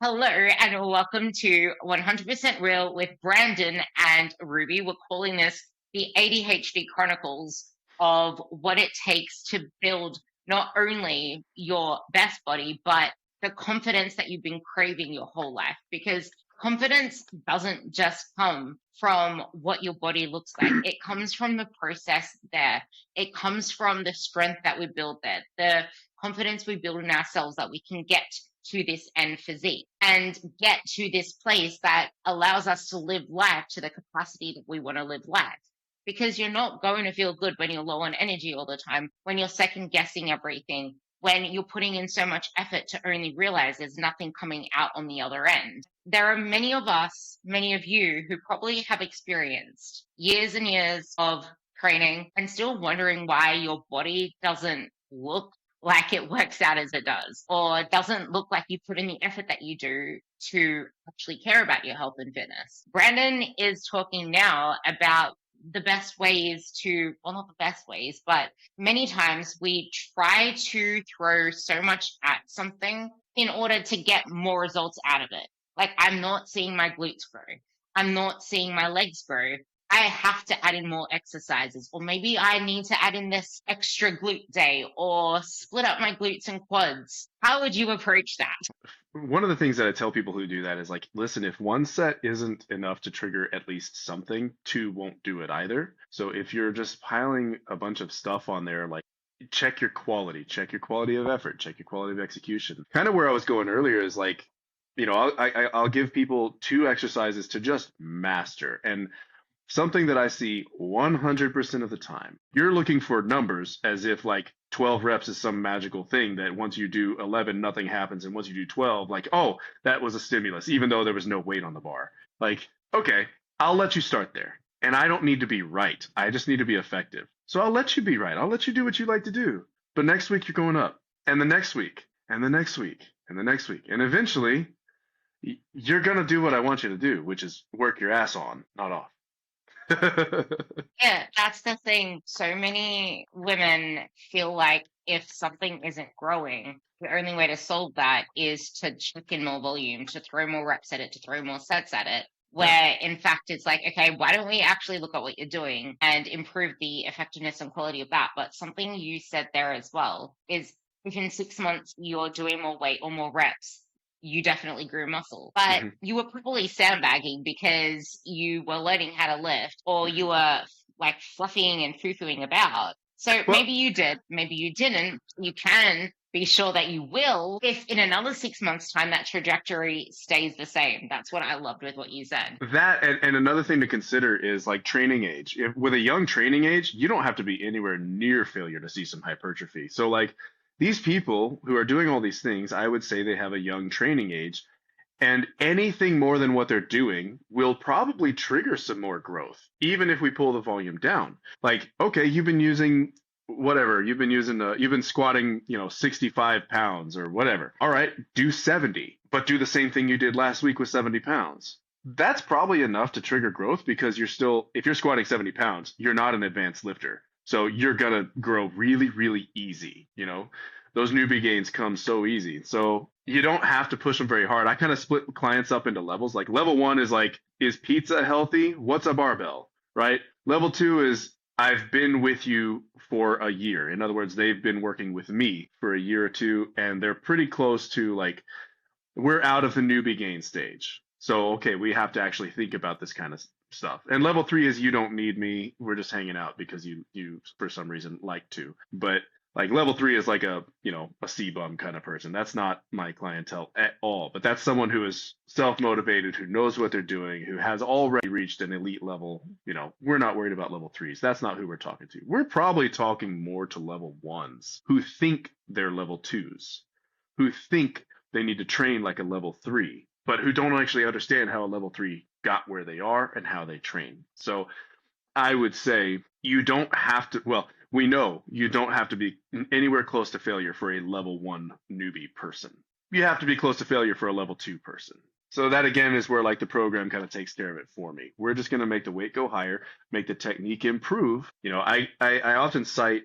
Hello and welcome to 100% Real with Brandon and Ruby. We're calling this the ADHD Chronicles of what it takes to build not only your best body, but the confidence that you've been craving your whole life. Because confidence doesn't just come from what your body looks like, it comes from the process there. It comes from the strength that we build there, the confidence we build in ourselves that we can get to this end physique and get to this place that allows us to live life to the capacity that we want to live life. Because you're not going to feel good when you're low on energy all the time, when you're second guessing everything, when you're putting in so much effort to only realize there's nothing coming out on the other end. There are many of us, many of you who probably have experienced years and years of training and still wondering why your body doesn't look like it works out as it does, or it doesn't look like you put in the effort that you do to actually care about your health and fitness. Brandon is talking now about the best ways to, well, not the best ways, but many times we try to throw so much at something in order to get more results out of it. Like, I'm not seeing my glutes grow. I'm not seeing my legs grow. I have to add in more exercises, or maybe I need to add in this extra glute day or split up my glutes and quads. How would you approach that? One of the things that I tell people who do that is like, listen, if one set isn't enough to trigger at least something, two won't do it either. So if you're just piling a bunch of stuff on there, like check your quality of effort, check your quality of execution. Kind of where I was going earlier is like, I'll give people two exercises to just master. And something that I see 100% of the time. You're looking for numbers as if like 12 reps is some magical thing that once you do 11, nothing happens. And once you do 12, like, oh, that was a stimulus, even though there was no weight on the bar. Like, okay, I'll let you start there. And I don't need to be right. I just need to be effective. So I'll let you be right. I'll let you do what you like to do. But next week, you're going up. And the next week, and the next week, and the next week. And eventually, you're going to do what I want you to do, which is work your ass on, not off. Yeah, that's the thing. So many women feel like if something isn't growing, the only way to solve that is to chuck in more volume, to throw more reps at it, to throw more sets at it. Yeah. Where in fact it's like, okay, why don't we actually look at what you're doing and improve the effectiveness and quality of that? But something you said there as well is if in 6 months you're doing more weight or more reps, you definitely grew muscle. But Hmm. you were probably sandbagging because you were learning how to lift or you were like fluffing and foo-fooing about. So Well, maybe you did, maybe you didn't. You can be sure that you will if in another 6 months' time that trajectory stays the same. That's what I loved with what you said. that and another thing to consider is like training age. If with a young training age, you don't have to be anywhere near failure to see some hypertrophy. So like these people who are doing all these things, I would say they have a young training age, and anything more than what they're doing will probably trigger some more growth, even if we pull the volume down. Like, okay, you've been using whatever, you've been squatting, 65 pounds or whatever. All right, do 70, but do the same thing you did last week with 70 pounds. That's probably enough to trigger growth because if you're squatting 70 pounds, you're not an advanced lifter. So you're going to grow really, really easy. Those newbie gains come so easy. So you don't have to push them very hard. I kind of split clients up into levels. Like level one is like, is pizza healthy? What's a barbell? Right? Level two is I've been with you for a year. In other words, they've been working with me for a year or two, and they're pretty close to like, we're out of the newbie gain stage. So, okay, we have to actually think about this kind of stuff. And level three is you don't need me. We're just hanging out because you for some reason like to. But like level three is like a C bum kind of person. That's not my clientele at all. But that's someone who is self motivated, who knows what they're doing, who has already reached an elite level. We're not worried about level threes. That's not who we're talking to. We're probably talking more to level ones who think they're level twos, who think they need to train like a level three, but who don't actually understand how a level three got where they are and how they train. So I would say you don't have to, well, we know you don't have to be anywhere close to failure for a level one newbie person. You have to be close to failure for a level two person. So that again is where like the program kind of takes care of it for me. We're just going to make the weight go higher, make the technique improve. I often cite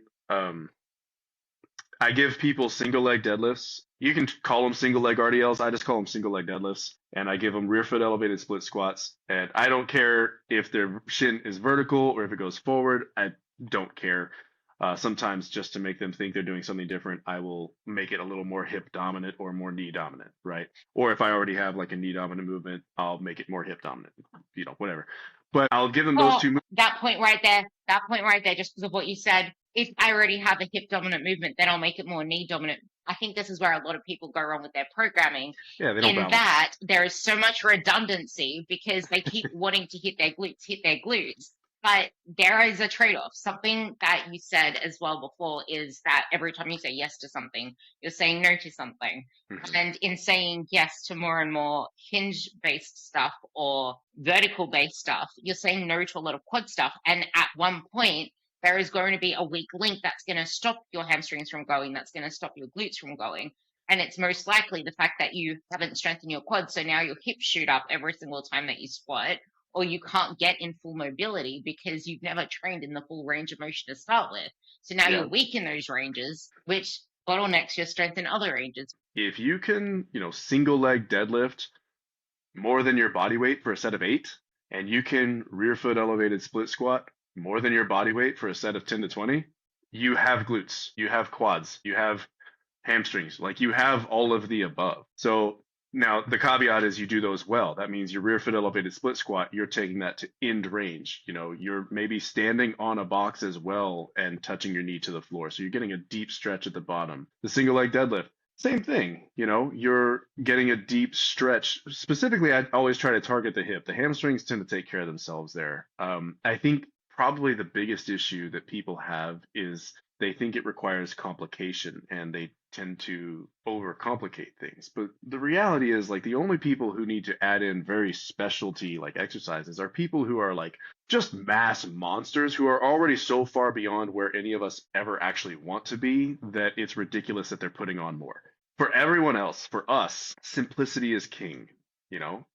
I give people single leg deadlifts. You can call them single leg RDLs. I just call them single leg deadlifts. And I give them rear foot elevated split squats. And I don't care if their shin is vertical or if it goes forward. I don't care. Sometimes just to make them think they're doing something different, I will make it a little more hip dominant or more knee dominant, right? Or if I already have like a knee dominant movement, I'll make it more hip dominant, whatever. But I'll give them those Oh, two. that point right there, just because of what you said, if I already have a hip dominant movement, then I'll make it more knee dominant. I think this is where a lot of people go wrong with their programming, Yeah, they don't in balance. that there is so much redundancy because they keep wanting to hit their glutes. But there is a trade-off. Something that you said as well before is that every time you say yes to something, you're saying no to something. Mhm. And in saying yes to more and more hinge based stuff or vertical based stuff, you're saying no to a lot of quad stuff. And at one point, there is going to be a weak link that's going to stop your hamstrings from going, that's going to stop your glutes from going. And it's most likely the fact that you haven't strengthened your quads. So now your hips shoot up every single time that you squat, or you can't get in full mobility because you've never trained in the full range of motion to start with. So now Yeah. you're weak in those ranges, which bottlenecks your strength in other ranges. If you can, single leg deadlift more than your body weight for a set of 8, and you can rear foot elevated split squat more than your body weight for a set of 10 to 20, you have glutes, you have quads, you have hamstrings, like you have all of the above. So now the caveat is you do those well. That means your rear foot elevated split squat, you're taking that to end range. You're maybe standing on a box as well and touching your knee to the floor. So you're getting a deep stretch at the bottom. The single leg deadlift, same thing. You're getting a deep stretch. Specifically, I always try to target the hip. The hamstrings tend to take care of themselves there. I think probably the biggest issue that people have is they think it requires complication and they tend to overcomplicate things. But the reality is, like, the only people who need to add in very specialty like exercises are people who are like just mass monsters who are already so far beyond where any of us ever actually want to be that it's ridiculous that they're putting on more. For everyone else, for us, simplicity is king.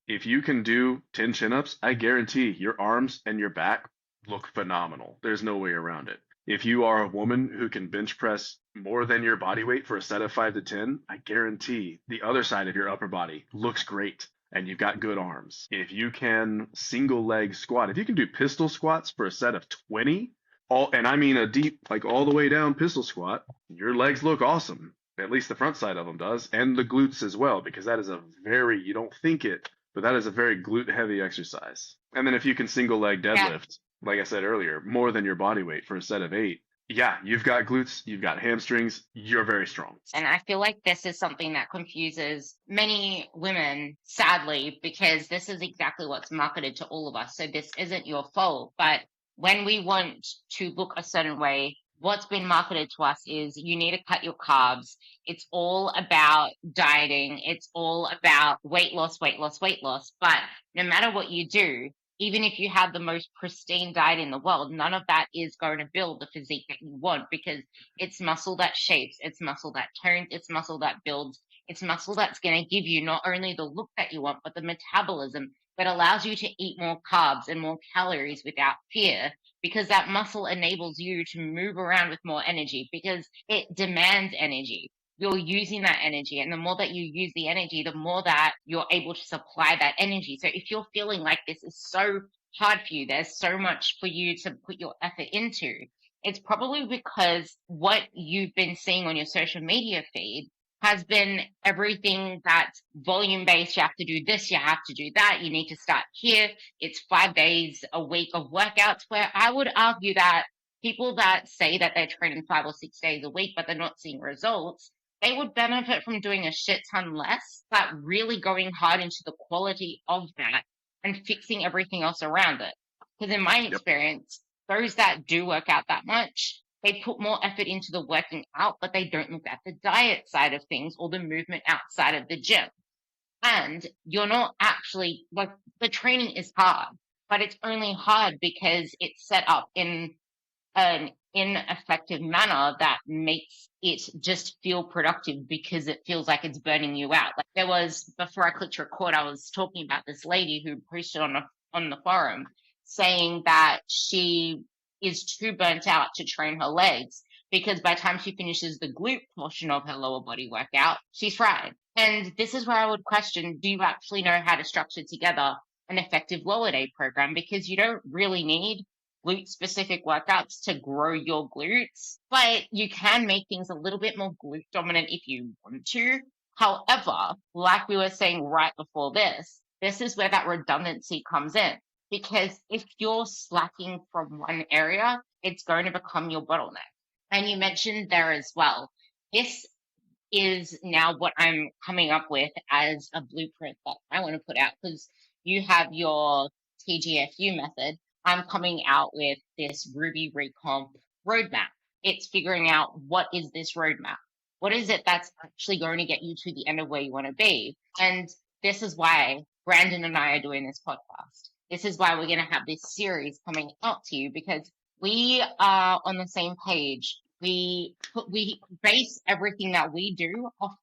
If you can do 10 chin-ups, I guarantee your arms and your back look phenomenal. There's no way around it. If you are a woman who can bench press more than your body weight for a set of 5 to 10, I guarantee the other side of your upper body looks great and you've got good arms. If you can single leg squat, if you can do pistol squats for a set of 20, and I mean a deep, like all the way down pistol squat, your legs look awesome. At least the front side of them does, and the glutes as well, because that is you don't think it, but that is a very glute heavy exercise. And then if you can single leg Yeah. deadlift, like I said earlier, more than your body weight for a set of 8, yeah, you've got glutes, you've got hamstrings, you're very strong. And I feel like this is something that confuses many women, sadly, because this is exactly what's marketed to all of us. So this isn't your fault. But when we want to look a certain way, what's been marketed to us is you need to cut your carbs. It's all about dieting. It's all about weight loss, weight loss, weight loss. But no matter what you do, even if you have the most pristine diet in the world, none of that is going to build the physique that you want because it's muscle that shapes, it's muscle that tones, it's muscle that builds, it's muscle that's going to give you not only the look that you want, but the metabolism that allows you to eat more carbs and more calories without fear because that muscle enables you to move around with more energy because it demands energy. You're using that energy, and the more that you use the energy, the more that you're able to supply that energy. So if you're feeling like this is so hard for you, there's so much for you to put your effort into, it's probably because what you've been seeing on your social media feed has been everything that's volume based. You have to do this, you have to do that, you need to start here. It's 5 days a week of workouts, where I would argue that people that say that they're training 5 or 6 days a week, but they're not seeing results, they would benefit from doing a shit ton less, but really going hard into the quality of that and fixing everything else around it. Because in my Yep. experience, those that do work out that much, they put more effort into the working out, but they don't look at the diet side of things or the movement outside of the gym. And you're not actually like the training is hard, but it's only hard because it's set up in an ineffective manner that makes it just feel productive because it feels like it's burning you out. Like there was, before I clicked record, I was talking about this lady who posted on the forum saying that she is too burnt out to train her legs because by the time she finishes the glute portion of her lower body workout, she's fried. And this is where I would question, do you actually know how to structure together an effective lower day program? Because you don't really need glute specific workouts to grow your glutes, but you can make things a little bit more glute dominant if you want to. However, like we were saying right before this is where that redundancy comes in. Because if you're slacking from one area, it's going to become your bottleneck. And you mentioned there as well. This is now what I'm coming up with as a blueprint that I want to put out, because you have your TGFU method. I'm coming out with this Ruby Recomp roadmap. It's figuring out, what is this roadmap? What is it that's actually going to get you to the end of where you want to be? And this is why Brandon and I are doing this podcast. This is why we're going to have this series coming out to you, because we are on the same page. We base everything that we do off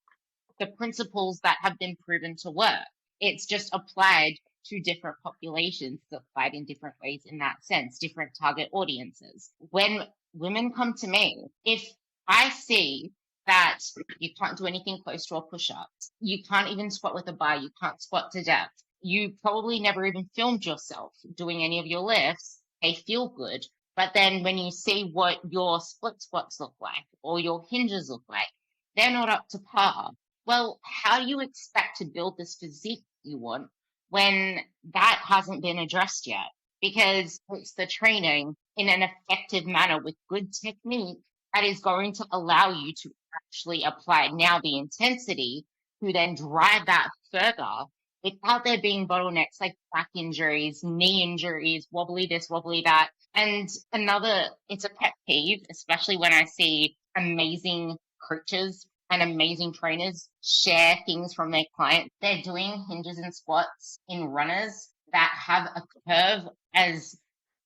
the principles that have been proven to work. It's just applied to different populations, it's applied in different ways in that sense, different target audiences. When women come to me, if I see that you can't do anything close to a push-up, you can't even squat with a bar, you can't squat to depth, you probably never even filmed yourself doing any of your lifts, they feel good. But then when you see what your split squats look like or your hinges look like, they're not up to par. Well, how do you expect to build this physique you want when that hasn't been addressed yet? Because it's the training in an effective manner with good technique that is going to allow you to actually apply now the intensity to then drive that further without there being bottlenecks like back injuries, knee injuries, wobbly this, wobbly that. And it's a pet peeve, especially when I see amazing coaches and amazing trainers share things from their clients. They're doing hinges and squats in runners that have a curve as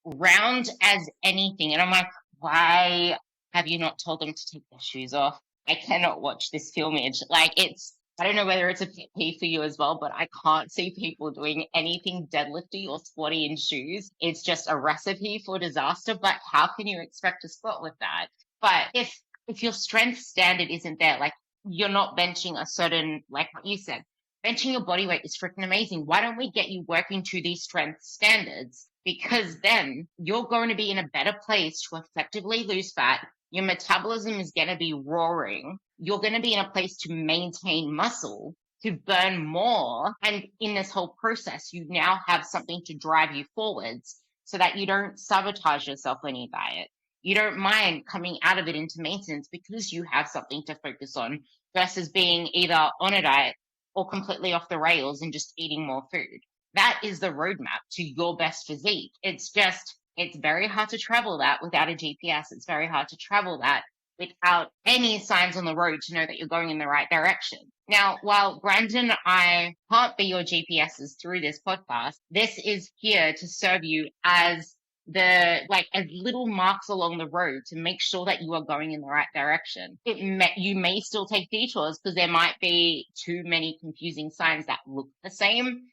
round as anything. And I'm like, why have you not told them to take their shoes off? I cannot watch this filmage. I don't know whether it's a pet peeve for you as well, but I can't see people doing anything deadlifty or squatty in shoes. It's just a recipe for disaster. But how can you expect to squat with that? But if your strength standard isn't there, like you're not benching a certain, like what you said, benching your body weight is freaking amazing. Why don't we get you working to these strength standards? Because then you're going to be in a better place to effectively lose fat. Your metabolism is going to be roaring. You're going to be in a place to maintain muscle, to burn more. And in this whole process, you now have something to drive you forwards so that you don't sabotage yourself when you diet. You don't mind coming out of it into maintenance because you have something to focus on versus being either on a diet or completely off the rails and just eating more food. That is the roadmap to your best physique. It's very hard to travel that without a GPS. It's very hard to travel that without any signs on the road to know that you're going in the right direction. Now, while Brandon and I can't be your GPSs through this podcast, this is here to serve you as as little marks along the road to make sure that you are going in the right direction. You may still take detours because there might be too many confusing signs that look the same,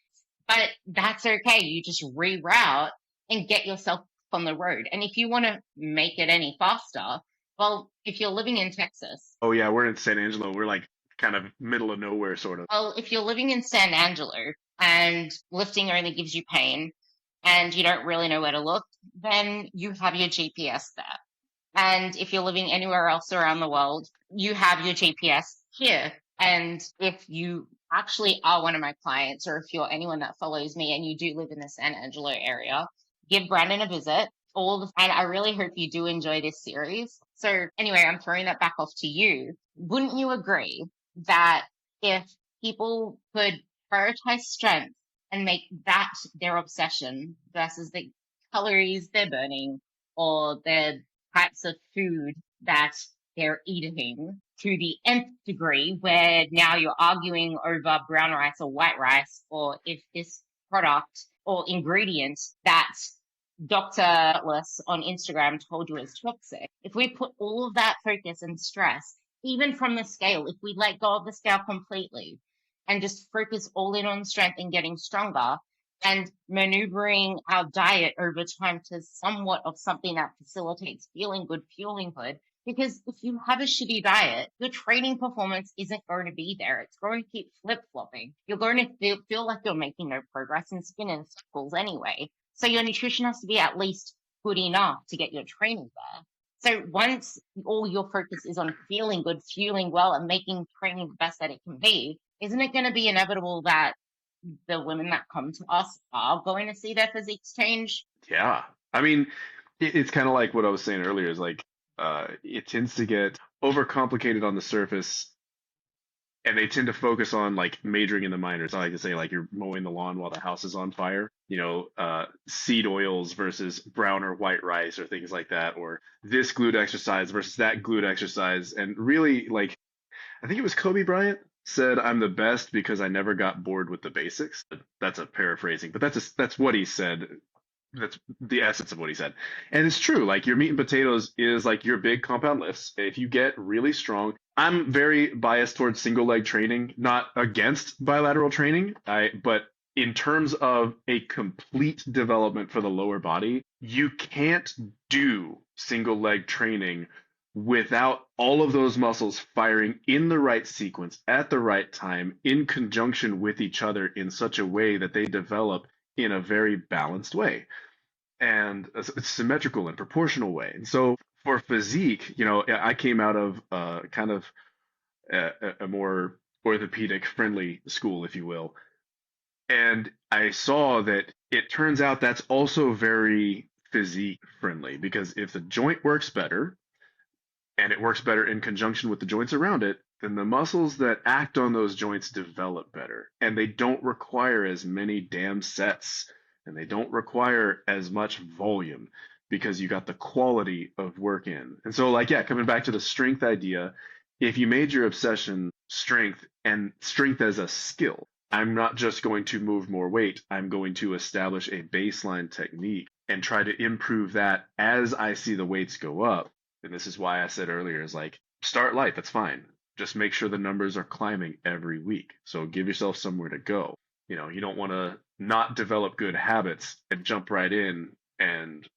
but that's okay. You just reroute and get yourself on the road. And if you want to make it any faster, well, if you're living in Texas, Oh yeah, we're in San Angelo. We're like kind of middle of nowhere, sort of. well, if you're living in San Angelo and lifting only gives you pain and you don't really know where to look, then you have your GPS there. And if you're living anywhere else around the world, you have your GPS here. And if you actually are one of my clients, or if you're anyone that follows me and you do live in the San Angelo area, give Brandon a visit. And I really hope you do enjoy this series. So anyway, I'm throwing that back off to you. Wouldn't you agree that if people could prioritize strength and make that their obsession versus the calories they're burning or their types of food that they're eating to the nth degree, where now you're arguing over brown rice or white rice, or if this product or ingredient that Dr. Atlas on Instagram told you is toxic. If we put all of that focus and stress, even from the scale, if we let go of the scale completely and just focus all in on strength and getting stronger, and maneuvering our diet over time to somewhat of something that facilitates feeling good, Because if you have a shitty diet, your training performance isn't going to be there. It's going to keep flip-flopping. You're going to feel like you're making no progress and spin in circles anyway. So your nutrition has to be at least good enough to get your training there. So once all your focus is on feeling good, fueling well, and making training the best that it can be, isn't it going to be inevitable that the women that come to us are going to see their physiques change? Yeah. I mean, it's kind of like what I was saying earlier is like it tends to get overcomplicated on the surface and they tend to focus on like majoring in the minors. I like to say like you're mowing the lawn while the house is on fire. Seed oils versus brown or white rice or things like that, or this glute exercise versus that glute exercise. And really, like I think it was Kobe Bryant said, "I'm the best because I never got bored with the basics." That's a paraphrasing, but that's what he said. That's the essence of what he said. And it's true. Like your meat and potatoes is like your big compound lifts. If you get really strong, I'm very biased towards single leg training, not against bilateral training. But in terms of a complete development for the lower body, you can't do single leg training without all of those muscles firing in the right sequence at the right time in conjunction with each other in such a way that they develop in a very balanced way and a symmetrical and proportional way. And so for physique, I came out of kind of a more orthopedic friendly school, if you will. And I saw that it turns out that's also very physique friendly because if the joint works better and it works better in conjunction with the joints around it, then the muscles that act on those joints develop better and they don't require as many damn sets and they don't require as much volume because you got the quality of work in. And so, like, yeah, coming back to the strength idea, if you made your obsession strength and strength as a skill, I'm not just going to move more weight, I'm going to establish a baseline technique and try to improve that as I see the weights go up. And this is why I said earlier is like, start light, that's fine. Just make sure the numbers are climbing every week. So give yourself somewhere to go. You don't want to not develop good habits and jump right in and,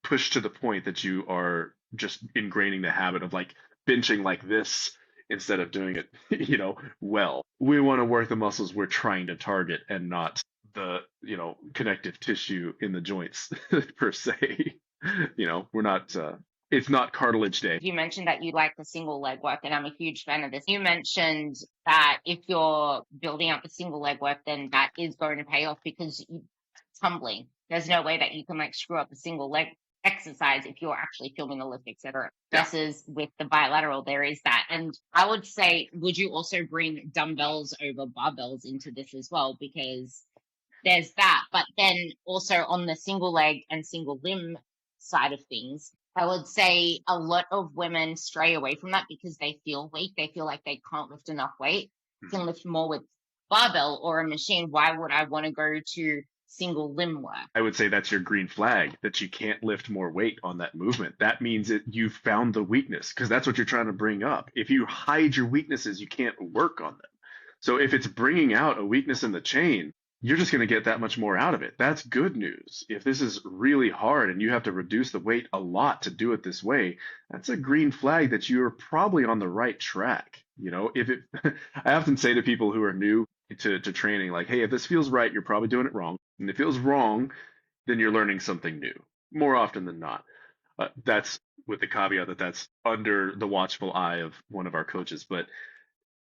push to the point that you are just ingraining the habit of like benching like this instead of doing it, well. We want to work the muscles we're trying to target and not the, connective tissue in the joints per se. We're not, it's not cartilage day. You mentioned that you like the single leg work, and I'm a huge fan of this. You mentioned that if you're building up the single leg work, then that is going to pay off because it's humbling. There's no way that you can like screw up a single leg exercise if you're actually filming the lift, etc. Yeah. Versus with the bilateral, there is that. And I would say, would you also bring dumbbells over barbells into this as well? Because there's that. But then also on the single leg and single limb side of things, I would say a lot of women stray away from that because they feel weak. They feel like they can't lift enough weight. Can lift more with barbell or a machine. Why would I want to go to single limb work? I would say that's your green flag that you can't lift more weight on that movement. That means that you've found the weakness because that's what you're trying to bring up. If you hide your weaknesses, you can't work on them. So if it's bringing out a weakness in the chain, you're just going to get that much more out of it. That's good news. If this is really hard and you have to reduce the weight a lot to do it this way, that's a green flag that you're probably on the right track. I often say to people who are new to training, like, hey, if this feels right, you're probably doing it wrong. And if it feels wrong, then you're learning something new more often than not. That's with the caveat that that's under the watchful eye of one of our coaches. But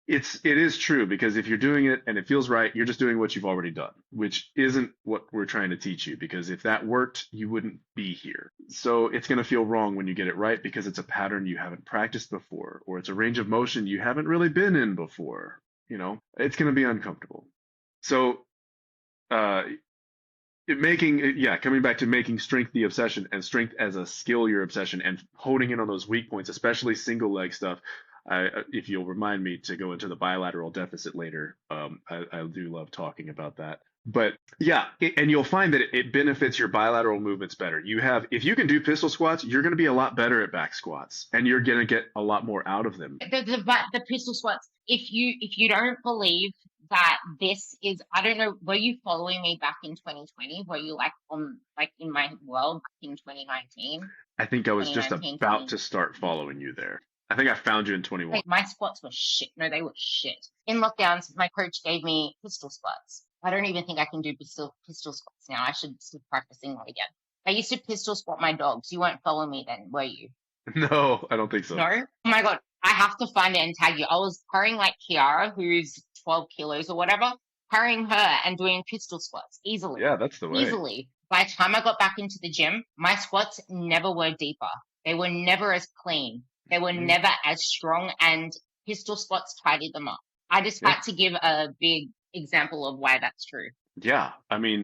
it is true because if you're doing it and it feels right, you're just doing what you've already done, which isn't what we're trying to teach you. Because if that worked, you wouldn't be here. So it's going to feel wrong when you get it right because it's a pattern you haven't practiced before, or it's a range of motion you haven't really been in before. It's going to be uncomfortable. So, coming back to making strength the obsession and strength as a skill your obsession and honing in on those weak points, especially single leg stuff. If you'll remind me to go into the bilateral deficit later, I do love talking about that. But yeah, and you'll find that it benefits your bilateral movements better. If you can do pistol squats, you're going to be a lot better at back squats, and you're going to get a lot more out of them. The pistol squats. If you don't believe that this is, I don't know, were you following me back in 2020? Were you like in my world back in 2019? I think I was just 2019, about to start following you there. I think I found you in 21. My squats were shit. No, they were shit. In lockdowns, my coach gave me pistol squats. I don't even think I can do pistol squats now. I should start practicing that again. I used to pistol squat my dogs. You weren't following me then, were you? No, I don't think so. No? Oh my God. I have to find it and tag you. I was carrying like Kiara, who's 12 kilos or whatever, carrying her and doing pistol squats easily. Yeah, that's the way. Easily. By the time I got back into the gym, my squats never were deeper. They were never as clean. They were Mhm. never as strong, and pistol squats tidied them up. I just Yeah. had to give a big example of why that's true. Yeah. I mean,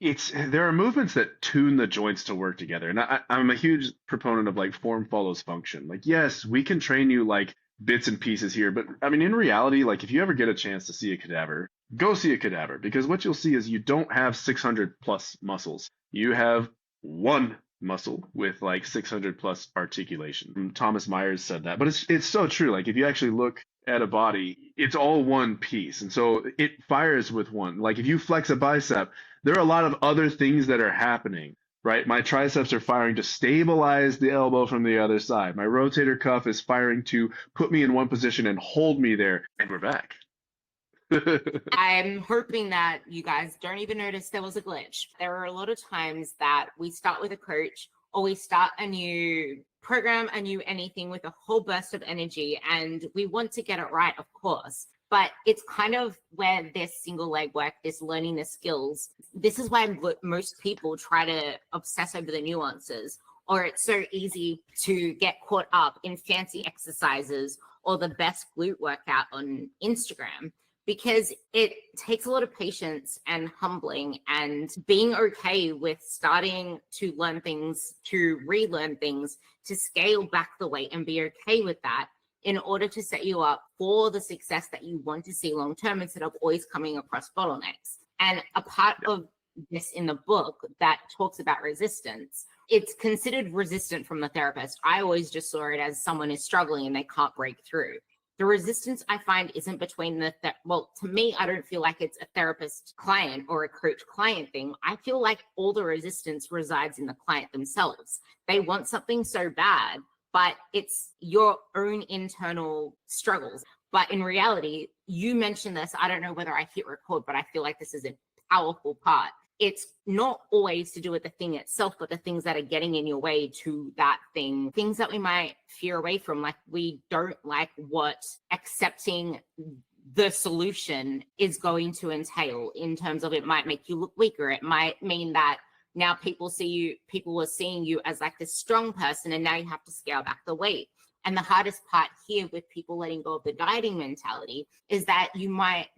there are movements that tune the joints to work together. And I'm a huge proponent of like form follows function. Like, yes, we can train you like bits and pieces here, but I mean, in reality, like if you ever get a chance to see a cadaver, go see a cadaver because what you'll see is you don't have 600 plus muscles. You have one muscle with like 600 plus articulation. Thomas Myers said that, but it's so true. Like if you actually look at a body, it's all one piece. And so it fires with one. Like if you flex a bicep, there are a lot of other things that are happening, right? My triceps are firing to stabilize the elbow from the other side. My rotator cuff is firing to put me in one position and hold me there. And we're back. I'm hoping that you guys don't even notice there was a glitch. There are a lot of times that we start with a coach or we start a new program, a new anything with a whole burst of energy, and we want to get it right, of course. But it's kind of where this single leg work, this learning the skills, this is why most people try to obsess over the nuances, or it's so easy to get caught up in fancy exercises or the best glute workout on Instagram, because it takes a lot of patience and humbling and being okay with starting to learn things, to relearn things, to scale back the weight and be okay with that in order to set you up for the success that you want to see long term instead of always coming across bottlenecks. And a part of this in the book that talks about resistance, it's considered resistant from the therapist. I always just saw it as someone is struggling and they can't break through. The resistance I find isn't between well, to me, I don't feel like it's a therapist client or a coach client thing. I feel like all the resistance resides in the client themselves. They want something so bad, but it's your own internal struggles. But in reality, you mentioned this, I don't know whether I hit record, but I feel like this is a powerful part. It's not always to do with the thing itself, but the things that are getting in your way to that thing, things that we might fear away from. Like we don't like what accepting the solution is going to entail in terms of it might make you look weaker. It might mean that now people are seeing you as like this strong person, and now you have to scale back the weight. And the hardest part here with people letting go of the dieting mentality is that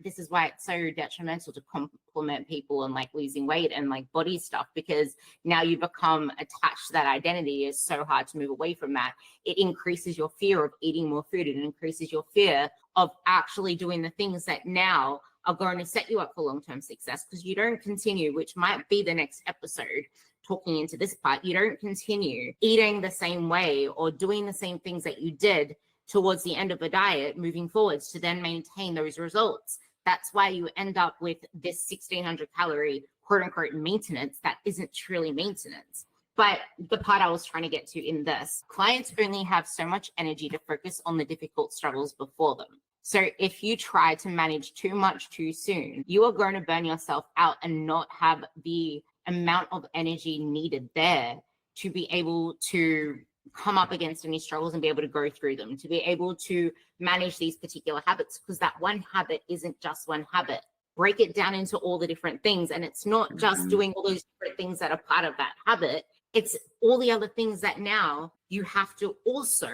this is why it's so detrimental to compliment people on like losing weight and like body stuff, because now you become attached to that identity. It's so hard to move away from that. It increases your fear of eating more food. It increases your fear of actually doing the things that now are going to set you up for long-term success, because you don't continue, which might be the next episode, talking into this part, you don't continue eating the same way or doing the same things that you did towards the end of a diet moving forwards to then maintain those results. That's why you end up with this 1600 calorie quote unquote maintenance that isn't truly maintenance. But the part I was trying to get to in this, clients only have so much energy to focus on the difficult struggles before them. So if you try to manage too much too soon, you are going to burn yourself out and not have the amount of energy needed there to be able to come up against any struggles and be able to go through them, to be able to manage these particular habits, because that one habit isn't just one habit. Break it down into all the different things. And it's not just doing all those different things that are part of that habit. It's all the other things that now you have to also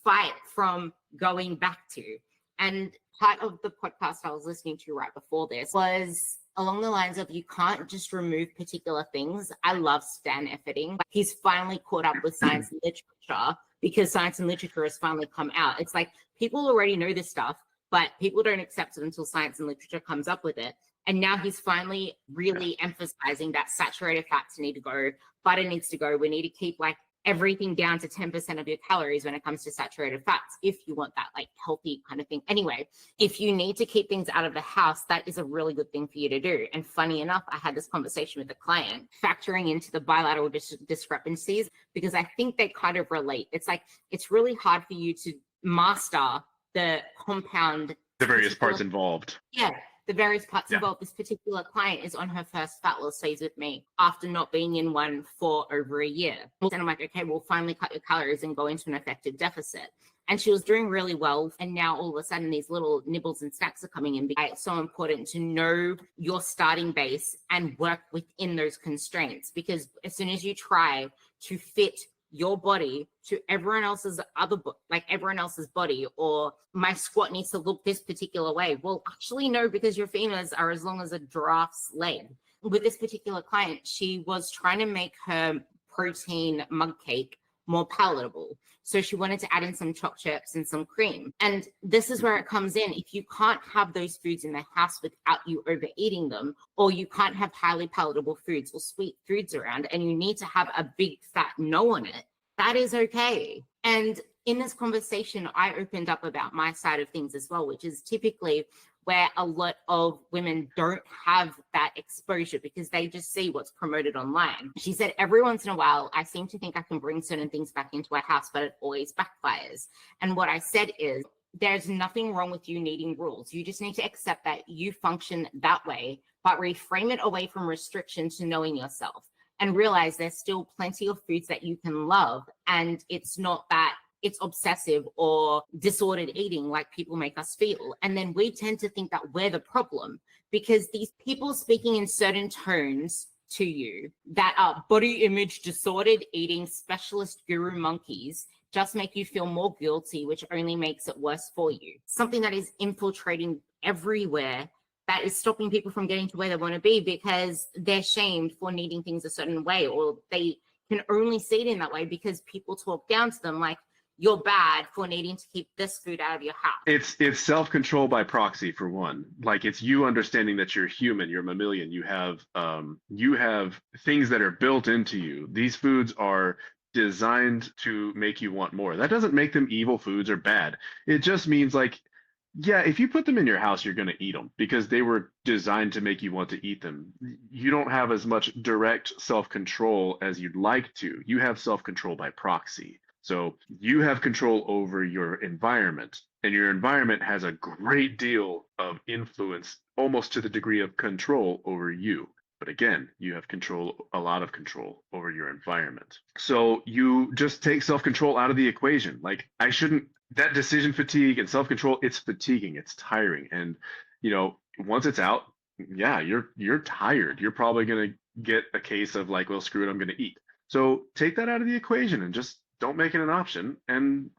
fight from going back to. And part of the podcast I was listening to right before this was along the lines of you can't just remove particular things. I love Stan efforting. He's finally caught up with science and literature because science and literature has finally come out. It's like people already know this stuff, but people don't accept it until science and literature comes up with it. And now he's finally really emphasizing that saturated fats need to go, butter needs to go. We need to keep like everything down to 10% of your calories when it comes to saturated fats, if you want that like healthy kind of thing. Anyway, if you need to keep things out of the house, that is a really good thing for you to do. And funny enough, I had this conversation with a client factoring into the bilateral discrepancies, because I think they kind of relate. It's like, it's really hard for you to master the compound, The various parts involved. yeah, the various parts Yeah. involved. This particular client is on her first fat loss phase with me after not being in one for over a year. And I'm like, okay, we'll finally cut your calories and go into an effective deficit. And she was doing really well. And now all of a sudden, these little nibbles and snacks are coming in. It's so important to know your starting base and work within those constraints, because as soon as you try to fit your body to everyone else's everyone else's body, or my squat needs to look this particular way. Well, actually, no, because your femurs are as long as a giraffe's leg. With this particular client, she was trying to make her protein mug cake more palatable. So she wanted to add in some chopped chips and some cream. And this is where it comes in. If you can't have those foods in the house without you overeating them, or you can't have highly palatable foods or sweet foods around, and you need to have a big fat no on it, that is okay. And in this conversation, I opened up about my side of things as well, which is typically where a lot of women don't have that exposure because they just see what's promoted online. She said, every once in a while, I seem to think I can bring certain things back into our house, but it always backfires. And what I said is, there's nothing wrong with you needing rules. You just need to accept that you function that way, but reframe it away from restriction to knowing yourself, and realize there's still plenty of foods that you can love. And it's not that it's obsessive or disordered eating like people make us feel. And then we tend to think that we're the problem, because these people speaking in certain tones to you that are body image disordered eating specialist guru monkeys just make you feel more guilty, which only makes it worse for you. Something that is infiltrating everywhere, that is stopping people from getting to where they want to be because they're shamed for needing things a certain way, or they can only see it in that way because people talk down to them like, you're bad for needing to keep this food out of your house. It's self-control by proxy, for one. Like, it's you understanding that you're human, you're mammalian, you have things that are built into you. These foods are designed to make you want more. That doesn't make them evil foods or bad. It just means, like, yeah, if you put them in your house, you're going to eat them because they were designed to make you want to eat them. You don't have as much direct self-control as you'd like to. You have self-control by proxy. So you have control over your environment, and your environment has a great deal of influence, almost to the degree of control over you. But again, you have a lot of control over your environment. So you just take self-control out of the equation. Like, that decision fatigue and self-control, it's fatiguing, it's tiring. And, once it's out, yeah, you're tired. You're probably going to get a case of like, well, screw it, I'm going to eat. So take that out of the equation and just don't make it an option, and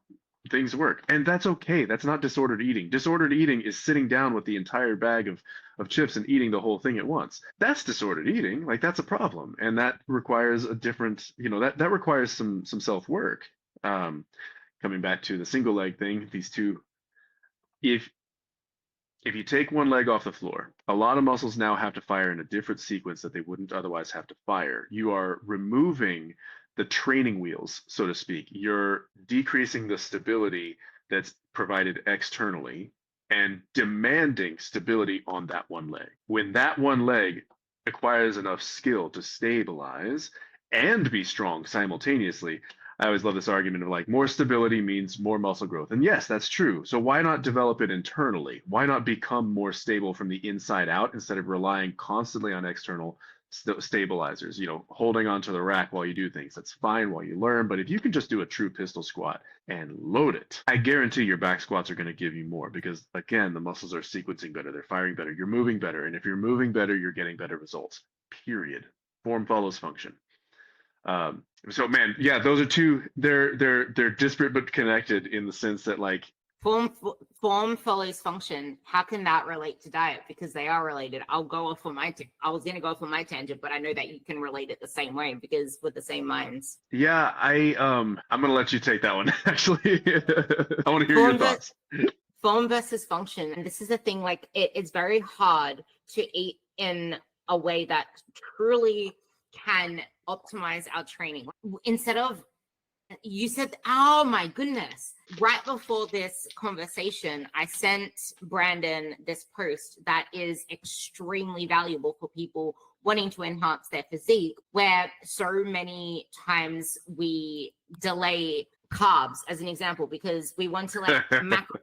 things work. And that's okay. That's not disordered eating. Disordered eating is sitting down with the entire bag of chips and eating the whole thing at once. That's disordered eating. Like, that's a problem. And that requires a different, that requires some self-work. Coming back to the single leg thing, these two, if you take one leg off the floor, a lot of muscles now have to fire in a different sequence that they wouldn't otherwise have to fire. You are removing the training wheels, so to speak. You're decreasing the stability that's provided externally and demanding stability on that one leg. When that one leg acquires enough skill to stabilize and be strong simultaneously, I always love this argument of like, more stability means more muscle growth. And yes, that's true. So why not develop it internally? Why not become more stable from the inside out instead of relying constantly on external stabilizers, holding onto the rack while you do things? That's fine while you learn, but if you can just do a true pistol squat and load it, I guarantee your back squats are going to give you more, because again, the muscles are sequencing better, they're firing better, you're moving better, and if you're moving better, you're getting better results, period. Form follows function. So man, yeah, those are two, they're disparate but connected in the sense that, like, Form follows function. How can that relate to diet? Because they are related. I'll go off on I was going to go off on my tangent, but I know that you can relate it the same way because with the same minds. Yeah, I'm going to let you take that one. Actually, I want to hear your thoughts. Form versus function. And this is the thing, like it's very hard to eat in a way that truly can optimize our training. Instead of You said, oh my goodness. Right before this conversation, I sent Brandon this post that is extremely valuable for people wanting to enhance their physique, where so many times we delay carbs, as an example, because we want to like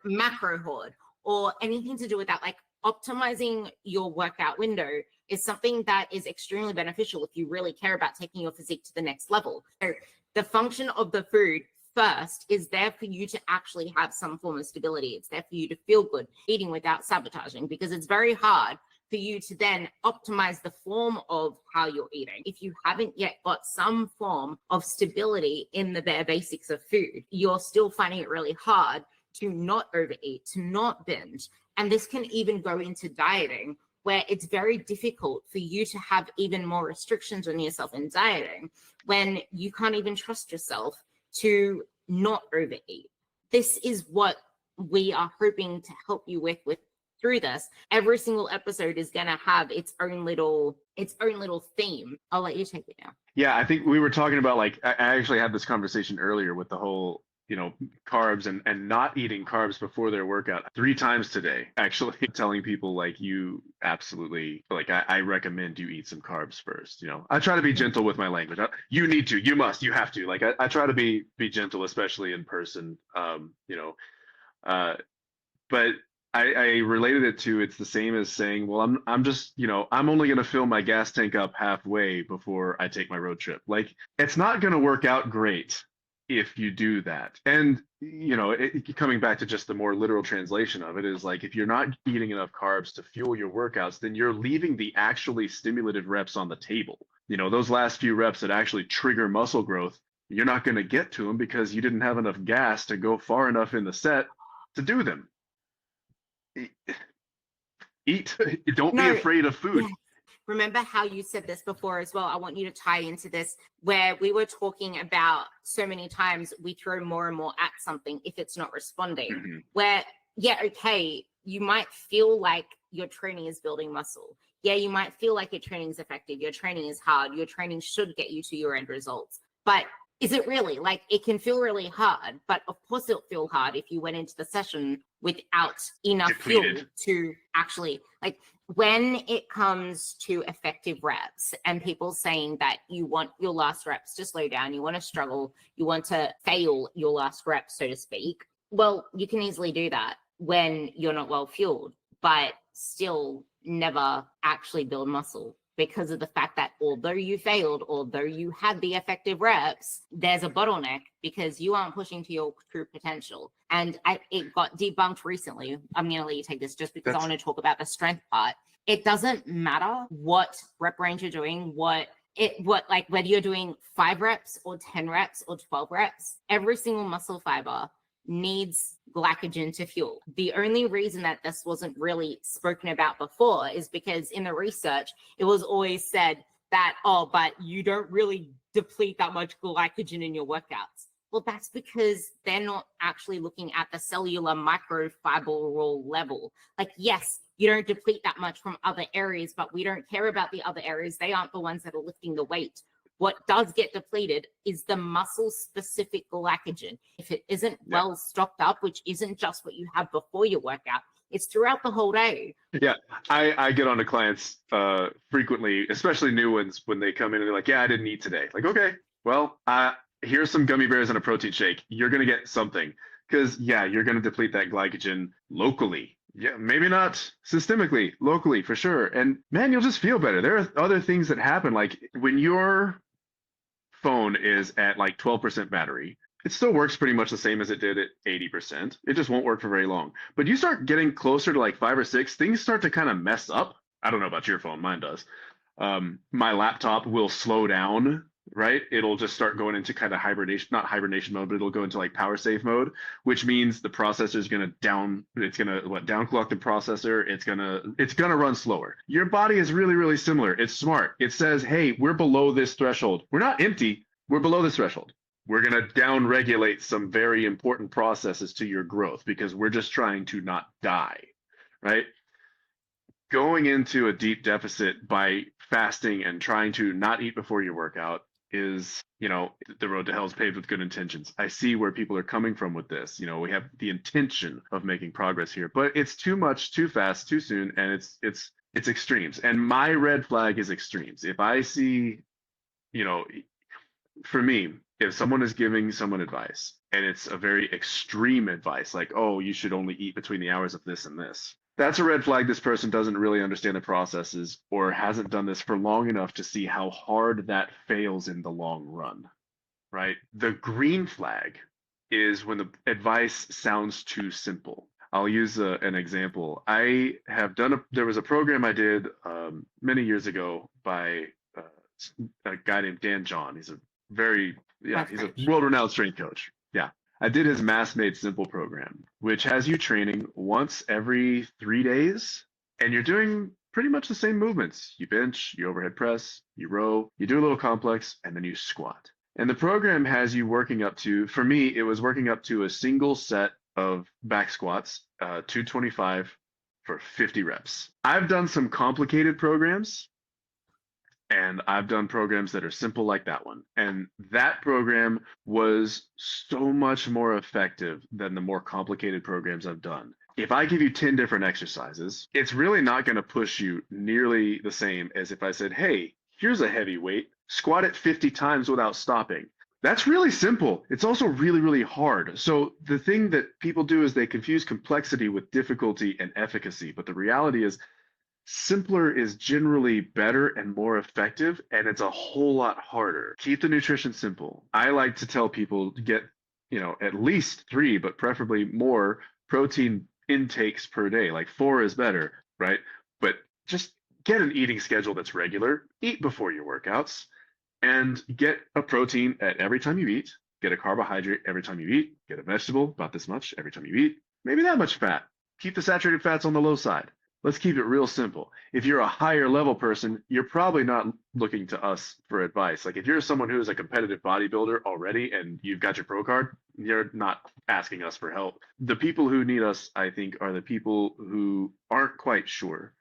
macro hoard or anything to do with that. Like optimizing your workout window is something that is extremely beneficial if you really care about taking your physique to the next level. So the function of the food first is there for you to actually have some form of stability. It's there for you to feel good eating without sabotaging, because it's very hard for you to then optimize the form of how you're eating. If you haven't yet got some form of stability in the bare basics of food, you're still finding it really hard to not overeat, to not binge. And this can even go into dieting, where it's very difficult for you to have even more restrictions on yourself in dieting when you can't even trust yourself to not overeat. This is what we are hoping to help you with through this. Every single episode is going to have its own little theme. I'll let you take it now. Yeah, I think we were talking about, like, I actually had this conversation earlier with the whole, carbs and not eating carbs before their workout 3 times today, actually telling people, like, you absolutely, like, I recommend you eat some carbs first. I try to be gentle with my language. You need to, you must, you have to, like, I try to be gentle, especially in person. But I related it to, it's the same as saying, well, I'm just, I'm only going to fill my gas tank up halfway before I take my road trip. Like, it's not going to work out great if you do that. And, coming back to just the more literal translation of it is, like, if you're not eating enough carbs to fuel your workouts, then you're leaving the actually stimulated reps on the table. Those last few reps that actually trigger muscle growth, you're not going to get to them because you didn't have enough gas to go far enough in the set to do them. Eat. Don't be afraid of food. Yeah. Remember how you said this before as well. I want you to tie into this, where we were talking about so many times we throw more and more at something if it's not responding. Mm-hmm. Where, yeah, okay, you might feel like your training is building muscle. Yeah, you might feel like your training is effective. Your training is hard. Your training should get you to your end results. But is it really? Like, it can feel really hard, but of course it'll feel hard if you went into the session without enough fuel to actually, like, when it comes to effective reps and people saying that you want your last reps to slow down, you want to struggle, you want to fail your last reps, so to speak. Well, you can easily do that when you're not well fueled, but still never actually build muscle, because of the fact that although you failed, although you had the effective reps, there's a bottleneck because you aren't pushing to your true potential. And it got debunked recently. I'm going to let you take this just because I want to talk about the strength part. It doesn't matter what rep range you're doing, whether you're doing 5 reps or 10 reps or 12 reps, every single muscle fiber needs glycogen to fuel. The only reason that this wasn't really spoken about before is because in the research, it was always said that, oh, but you don't really deplete that much glycogen in your workouts. Well, that's because they're not actually looking at the cellular microfibril level. Like, yes, you don't deplete that much from other areas, but we don't care about the other areas. They aren't the ones that are lifting the weight. What does get depleted is the muscle-specific glycogen. If it isn't well stocked up, which isn't just what you have before your workout, it's throughout the whole day. Yeah, I get on to clients frequently, especially new ones, when they come in and they're like, yeah, I didn't eat today. Like, okay, well, here's some gummy bears and a protein shake. You're going to get something because, yeah, you're going to deplete that glycogen locally. Yeah, maybe not systemically, locally for sure. And man, you'll just feel better. There are other things that happen. Like when your phone is at like 12% battery, it still works pretty much the same as it did at 80%. It just won't work for very long. But you start getting closer to like 5 or 6, things start to kind of mess up. I don't know about your phone, mine does. My laptop will slow down, right? It'll just start going into kind of hibernation, not hibernation mode, but it'll go into like power save mode, which means the processor is going to downclock the processor. It's going to run slower. Your body is really, really similar. It's smart. It says, hey, we're below this threshold. We're not empty. We're below this threshold. We're going to down regulate some very important processes to your growth because we're just trying to not die, right? Going into a deep deficit by fasting and trying to not eat before your workout is, the road to hell is paved with good intentions. I see where people are coming from with this. We have the intention of making progress here, but it's too much, too fast, too soon, and it's extremes. And my red flag is extremes. If I see, you know, for me, if someone is giving someone advice and it's a very extreme advice, like, oh, you should only eat between the hours of this and this, that's a red flag. This person doesn't really understand the processes or hasn't done this for long enough to see how hard that fails in the long run, right? The green flag is when the advice sounds too simple. I'll use an example. There was a program I did many years ago by a guy named Dan John. He's a he's a world-renowned strength coach. Yeah. I did his Mass Made Simple program, which has you training once every 3 days, and you're doing pretty much the same movements. You bench, you overhead press, you row, you do a little complex, and then you squat. And the program has you working up to, for me, it was working up to a single set of back squats, 225 for 50 reps. I've done some complicated programs, and I've done programs that are simple like that one. And that program was so much more effective than the more complicated programs I've done. If I give you 10 different exercises, it's really not going to push you nearly the same as if I said, hey, here's a heavy weight, squat it 50 times without stopping. That's really simple. It's also really, really hard. So the thing that people do is they confuse complexity with difficulty and efficacy. But the reality is, simpler is generally better and more effective, and it's a whole lot harder. Keep the nutrition simple. I like to tell people to get, at least 3, but preferably more protein intakes per day. Like 4 is better, right? But just get an eating schedule that's regular. Eat before your workouts, and get a protein at every time you eat. Get a carbohydrate every time you eat. Get a vegetable about this much every time you eat. Maybe that much fat. Keep the saturated fats on the low side. Let's keep it real simple. If you're a higher level person, you're probably not looking to us for advice. Like if you're someone who is a competitive bodybuilder already and you've got your pro card, you're not asking us for help. The people who need us, I think, are the people who aren't quite sure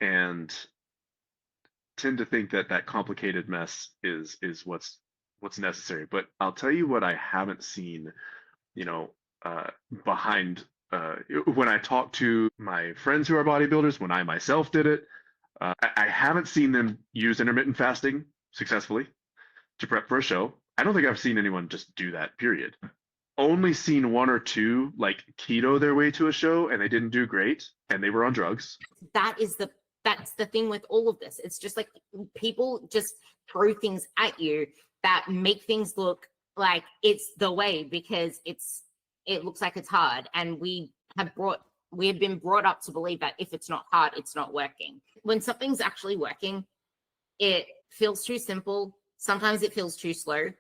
and tend to think that that complicated mess is what's necessary. But I'll tell you what I haven't seen, behind when I talk to my friends who are bodybuilders, when I myself did it, I haven't seen them use intermittent fasting successfully to prep for a show. I don't think I've seen anyone just do that, period. Only seen 1 or 2 like keto their way to a show and they didn't do great and they were on drugs. That's the thing with all of this. It's just like people just throw things at you that make things look like it's the way because it looks like it's hard. And we have been brought up to believe that if it's not hard, it's not working. When something's actually working, it feels too simple. Sometimes it feels too slow.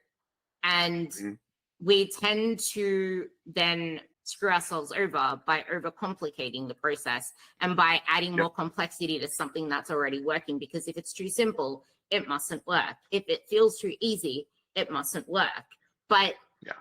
And we tend to then screw ourselves over by overcomplicating the process and by adding more complexity to something that's already working. Because if it's too simple, it mustn't work. If it feels too easy, it mustn't work. But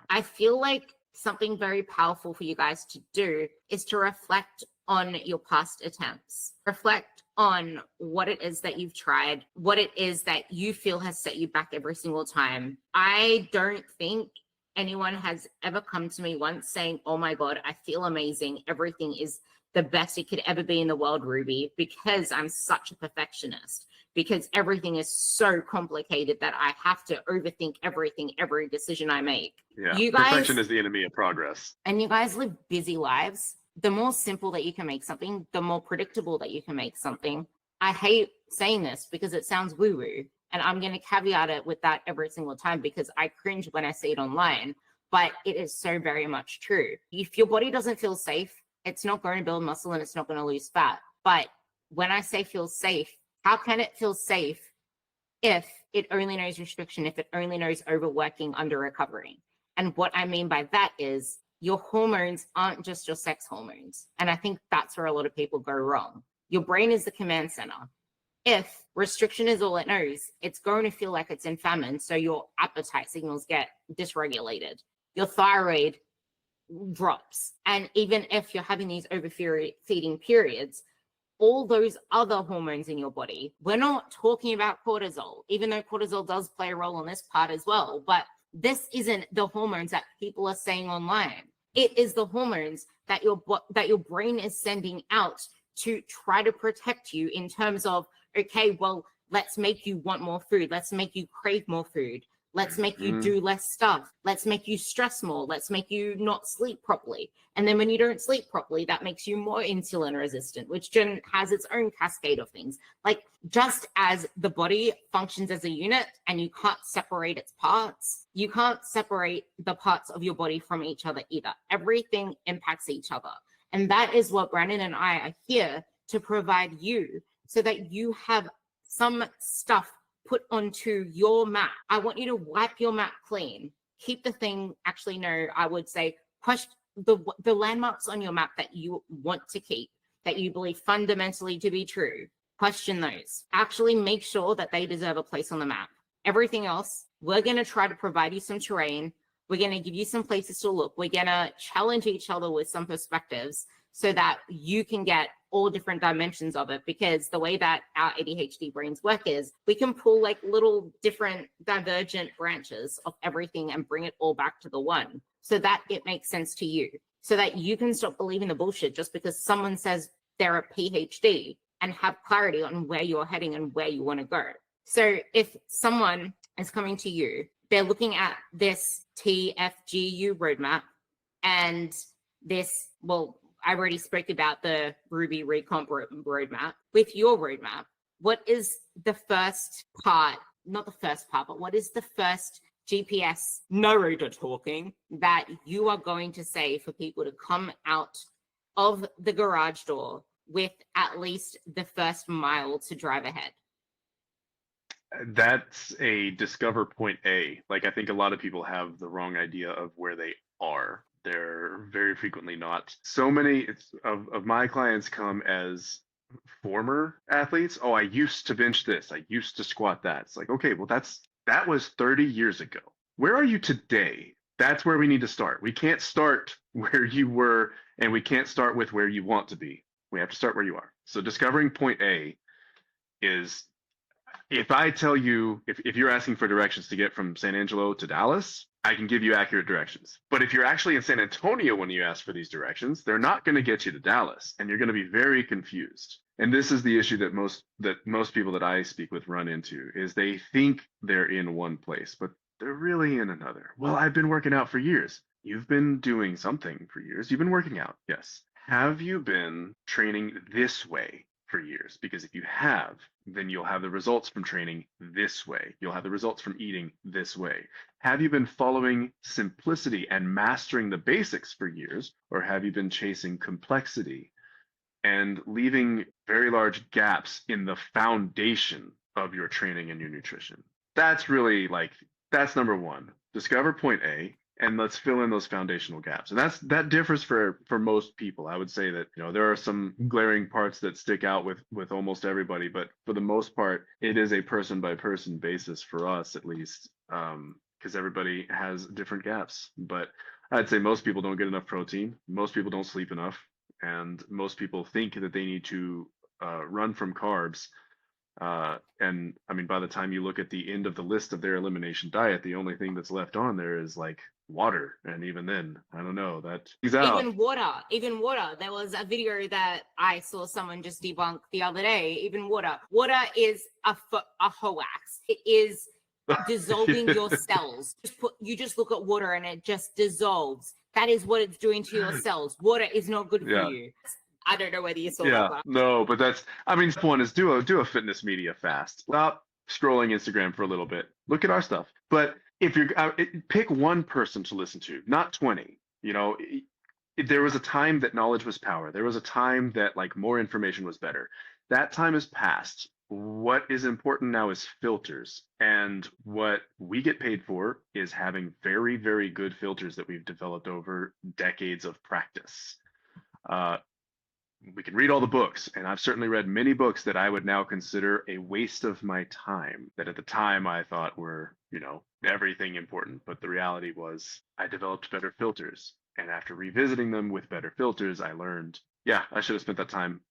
I feel like something very powerful for you guys to do is to reflect on your past attempts. Reflect on what it is that you've tried, what it is that you feel has set you back every single time. I don't think anyone has ever come to me once saying, oh my God, I feel amazing. Everything is the best it could ever be in the world, Ruby, because I'm such a perfectionist, because everything is so complicated that I have to overthink everything, every decision I make. Yeah, you guys, perfection is the enemy of progress. And you guys live busy lives. The more simple that you can make something, the more predictable that you can make something. I hate saying this because it sounds woo-woo, and I'm going to caveat it with that every single time because I cringe when I see it online, but it is so very much true. If your body doesn't feel safe, it's not going to build muscle and it's not going to lose fat. But when I say feel safe, how can it feel safe if it only knows restriction, if it only knows overworking, under recovering? And what I mean by that is your hormones aren't just your sex hormones. And I think that's where a lot of people go wrong. Your brain is the command center. If restriction is all it knows, it's going to feel like it's in famine. So your appetite signals get dysregulated. Your thyroid drops. And even if you're having these overfeeding periods, all those other hormones in your body. We're not talking about cortisol, even though cortisol does play a role in this part as well. But this isn't the hormones that people are saying online. It is the hormones that your brain is sending out to try to protect you in terms of, okay, well, let's make you want more food. Let's make you crave more food. Let's make you do less stuff. Let's make you stress more. Let's make you not sleep properly. And then when you don't sleep properly, that makes you more insulin resistant, which then has its own cascade of things. Like, just as the body functions as a unit and you can't separate its parts, you can't separate the parts of your body from each other either. Everything impacts each other. And that is what Brandon and I are here to provide you, so that you have some stuff put onto your map. I want you to wipe your map clean. Keep the thing, actually, no, I would say question the landmarks on your map that you want to keep, that you believe fundamentally to be true. Question those. Actually make sure that they deserve a place on the map. Everything else, we're going to try to provide you some terrain. We're going to give you some places to look. We're going to challenge each other with some perspectives so that you can get all different dimensions of it. Because the way that our ADHD brains work is we can pull like little different divergent branches of everything and bring it all back to the one, so that it makes sense to you, so that you can stop believing the bullshit just because someone says they're a PhD, and have clarity on where you're heading and where you want to go. So if someone is coming to you, they're looking at this TFGU roadmap and this, well, I already spoke about the Ruby Recomp roadmap. With your roadmap, what is the first part, not the first part, but what is the first GPS narrator talking that you are going to say for people to come out of the garage door with at least the first mile to drive ahead? That's a discover point A. Like, I think a lot of people have the wrong idea of where they are. They're very frequently not. So many of my clients come as former athletes. Oh, I used to bench this. I used to squat that. It's like, okay, well, that was 30 years ago. Where are you today? That's where we need to start. We can't start where you were, and we can't start with where you want to be. We have to start where you are. So discovering point A is, if I tell you, if you're asking for directions to get from San Angelo to Dallas, I can give you accurate directions. But if you're actually in San Antonio when you ask for these directions, they're not going to get you to Dallas, and you're going to be very confused. And this is the issue that most people that I speak with run into, is they think they're in one place, but they're really in another. Well, I've been working out for years. You've been doing something for years. You've been working out. Yes. Have you been training this way for years? Because if you have, then you'll have the results from training this way. You'll have the results from eating this way. Have you been following simplicity and mastering the basics for years, or have you been chasing complexity and leaving very large gaps in the foundation of your training and your nutrition? That's really that's number one. Discover point A, and let's fill in those foundational gaps. And that differs for most people. I would say that, there are some glaring parts that stick out with almost everybody, but for the most part, it is a person by person basis for us, at least, because everybody has different gaps. But I'd say most people don't get enough protein. Most people don't sleep enough, and most people think that they need to run from carbs. And I mean, by the time you look at the end of the list of their elimination diet, the only thing that's left on there is like water. And even then, I don't know, that he's out. Even water. There was a video that I saw someone just debunk the other day. Even water is a hoax. It is dissolving your cells. You just look at water and it just dissolves. That is what it's doing to your cells. Water is not good for you. I don't know whether you saw that. No, but one is do a fitness media fast. Stop scrolling Instagram for a little bit. Look at our stuff. But if you're pick one person to listen to, not 20. There was a time that knowledge was power. There was a time that more information was better. That time is past. What is important now is filters. And what we get paid for is having very, very good filters that we've developed over decades of practice. We can read all the books, and I've certainly read many books that I would now consider a waste of my time, that at the time I thought were, everything important. But the reality was I developed better filters. And after revisiting them with better filters, I learned, I should have spent that time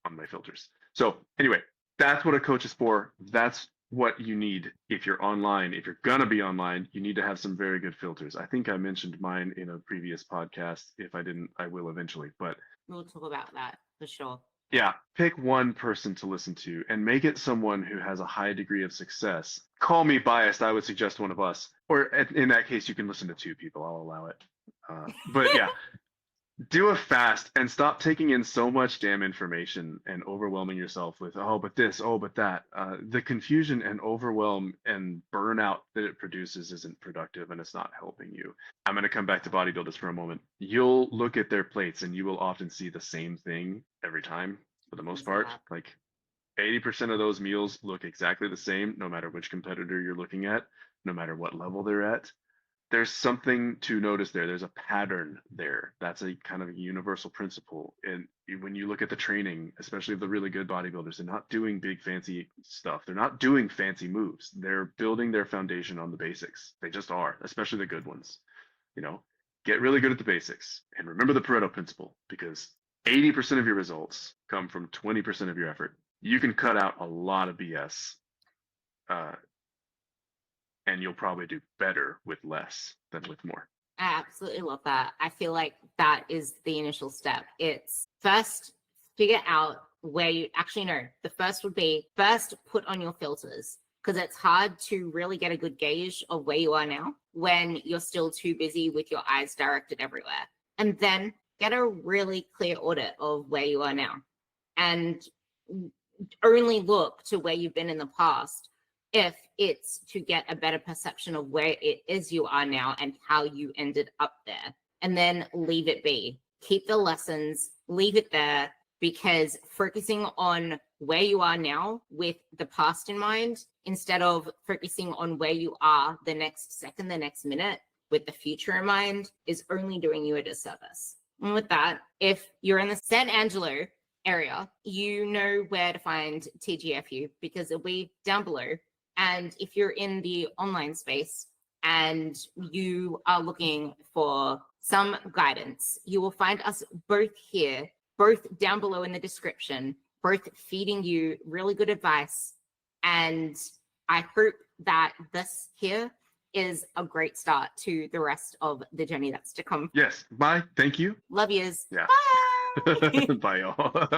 on my filters. So anyway, that's what a coach is for. That's what you need if you're online. If you're gonna be online, you need to have some very good filters. I think I mentioned mine in a previous podcast. If I didn't, I will eventually. But We'll talk about that for sure. yeah, pick one person to listen to and make it someone who has a high degree of success. Call me biased. I would suggest one of us. Or in that case, you can listen to two people. I'll allow it. But yeah, do a fast and stop taking in so much damn information and overwhelming yourself with, oh, but this, oh, but that. The confusion and overwhelm and burnout that it produces isn't productive and it's not helping you. I'm going to come back to bodybuilders for a moment. You'll look at their plates and you will often see the same thing every time for the most part. Like 80% of those meals look exactly the same, no matter which competitor you're looking at, no matter what level they're at. There's something to notice there. There's a pattern there. That's a kind of a universal principle. And when you look at the training, especially of the really good bodybuilders, they're not doing big fancy stuff. They're not doing fancy moves. They're building their foundation on the basics. They just are, especially the good ones. You know, get really good at the basics and remember the Pareto principle, because 80% of your results come from 20% of your effort. You can cut out a lot of BS. And you'll probably do better with less than with more. I absolutely love that. I feel like that is the initial step. It's first figure out where you actually know. The first would be first put on your filters, because it's hard to really get a good gauge of where you are now when you're still too busy with your eyes directed everywhere. And then get a really clear audit of where you are now, and only look to where you've been in the past if it's to get a better perception of where it is you are now and how you ended up there. And then leave it be. Keep the lessons, leave it there, because focusing on where you are now with the past in mind, instead of focusing on where you are the next second, the next minute, with the future in mind, is only doing you a disservice. And with that, if you're in the San Angelo area, you know where to find TGFU, because it'll be down below. And if you're in the online space and you are looking for some guidance, you will find us both here, both down below in the description, both feeding you really good advice. And I hope that this here is a great start to the rest of the journey that's to come. Yes. Bye. Thank you. Love yous. Yeah. Bye. Bye, y'all.